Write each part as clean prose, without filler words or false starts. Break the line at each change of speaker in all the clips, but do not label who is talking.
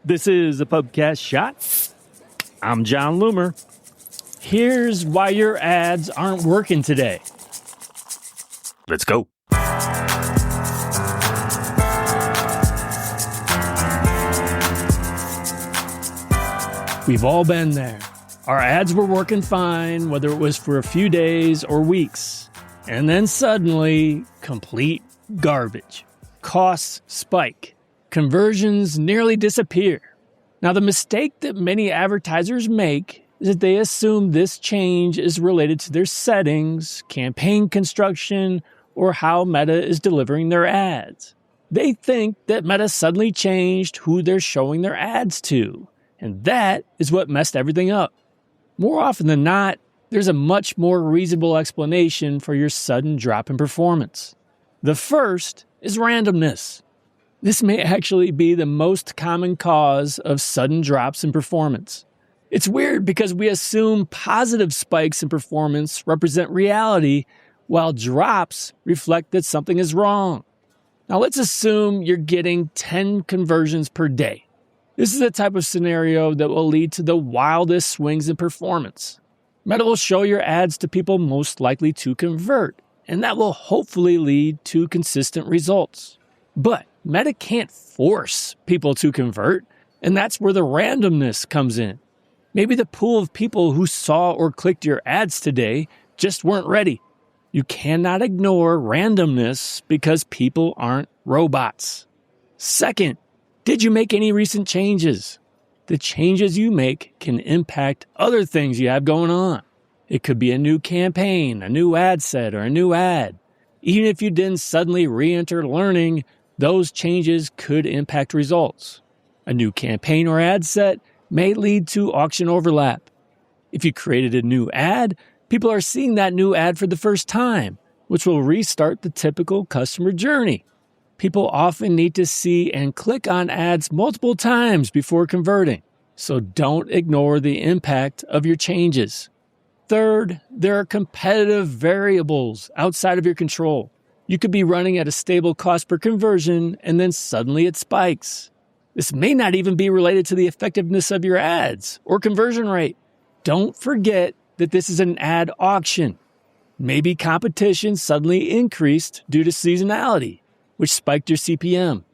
This is a Pubcast Shot. I'm John Loomer. Here's why your ads aren't working today. Let's go. We've all been there. Our ads were working fine, whether it was for a few days or weeks. And then suddenly, complete garbage. Costs spike. Conversions nearly disappear. Now, the mistake that many advertisers make is that they assume this change is related to their settings, campaign construction, or how Meta is delivering their ads. They think that Meta suddenly changed who they're showing their ads to, and that is what messed everything up. More often than not, there's a much more reasonable explanation for your sudden drop in performance. The first is randomness. This may actually be the most common cause of sudden drops in performance. It's weird because we assume positive spikes in performance represent reality, while drops reflect that something is wrong. Now let's assume you're getting 10 conversions per day. This is the type of scenario that will lead to the wildest swings in performance. Meta will show your ads to people most likely to convert, and that will hopefully lead to consistent results. But Meta can't force people to convert, and that's where the randomness comes in. Maybe the pool of people who saw or clicked your ads today just weren't ready. You cannot ignore randomness because people aren't robots. Second, did you make any recent changes? The changes you make can impact other things you have going on. It could be a new campaign, a new ad set, or a new ad. Even if you didn't suddenly re-enter learning, those changes could impact results. A new campaign or ad set may lead to auction overlap. If you created a new ad, people are seeing that new ad for the first time, which will restart the typical customer journey. People often need to see and click on ads multiple times before converting, so don't ignore the impact of your changes. Third, there are competitive variables outside of your control. You could be running at a stable cost per conversion, and then suddenly it spikes. This may not even be related to the effectiveness of your ads or conversion rate. Don't forget that this is an ad auction. Maybe competition suddenly increased due to seasonality, which spiked your CPM.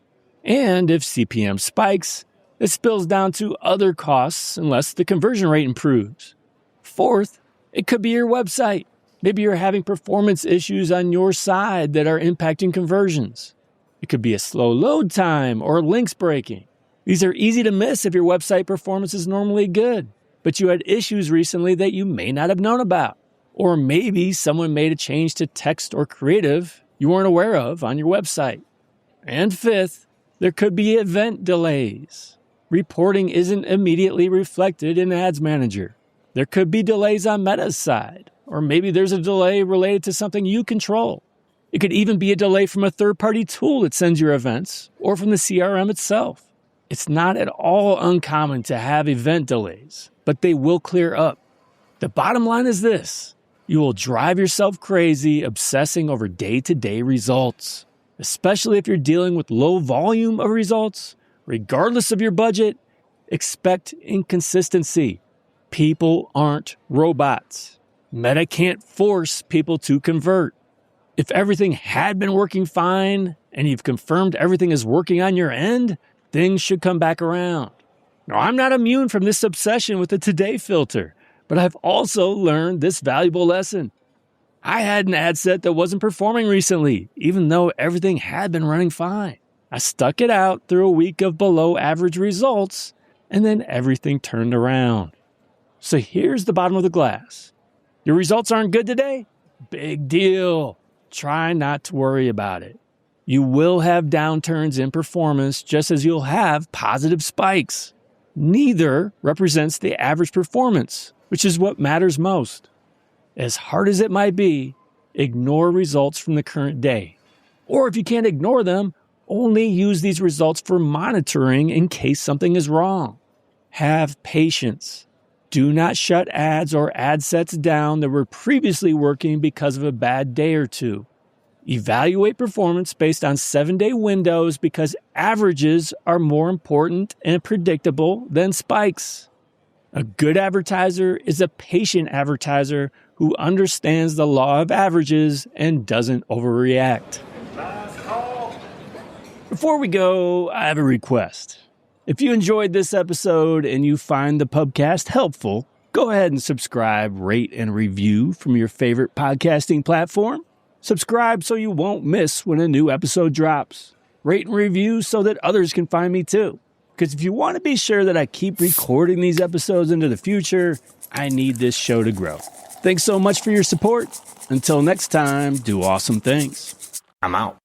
And if CPM spikes, it spills down to other costs unless the conversion rate improves. Fourth, it could be your website. Maybe you're having performance issues on your side that are impacting conversions. It could be a slow load time or links breaking. These are easy to miss if your website performance is normally good, but you had issues recently that you may not have known about. Or maybe someone made a change to text or creative you weren't aware of on your website. And fifth, there could be event delays. Reporting isn't immediately reflected in Ads Manager. There could be delays on Meta's side, or maybe there's a delay related to something you control. It could even be a delay from a third-party tool that sends your events, or from the CRM itself. It's not at all uncommon to have event delays, but they will clear up. The bottom line is this: you will drive yourself crazy obsessing over day-to-day results, especially if you're dealing with low volume of results. Regardless of your budget, expect inconsistency. People aren't robots. Meta can't force people to convert. If everything had been working fine and you've confirmed everything is working on your end, things should come back around. Now, I'm not immune from this obsession with the today filter, but I've also learned this valuable lesson. I had an ad set that wasn't performing recently, even though everything had been running fine. I stuck it out through a week of below average results, and then everything turned around. So here's the bottom of the glass. Your results aren't good today? Big deal. Try not to worry about it. You will have downturns in performance just as you'll have positive spikes. Neither represents the average performance, which is what matters most. As hard as it might be, ignore results from the current day. Or if you can't ignore them, only use these results for monitoring in case something is wrong. Have patience. Do not shut ads or ad sets down that were previously working because of a bad day or two. Evaluate performance based on 7-day windows because averages are more important and predictable than spikes. A good advertiser is a patient advertiser who understands the law of averages and doesn't overreact. Before we go, I have a request. If you enjoyed this episode and you find the Pubcast helpful, go ahead and subscribe, rate, and review from your favorite podcasting platform. Subscribe so you won't miss when a new episode drops. Rate and review so that others can find me too. Because if you want to be sure that I keep recording these episodes into the future, I need this show to grow. Thanks so much for your support. Until next time, do awesome things. I'm out.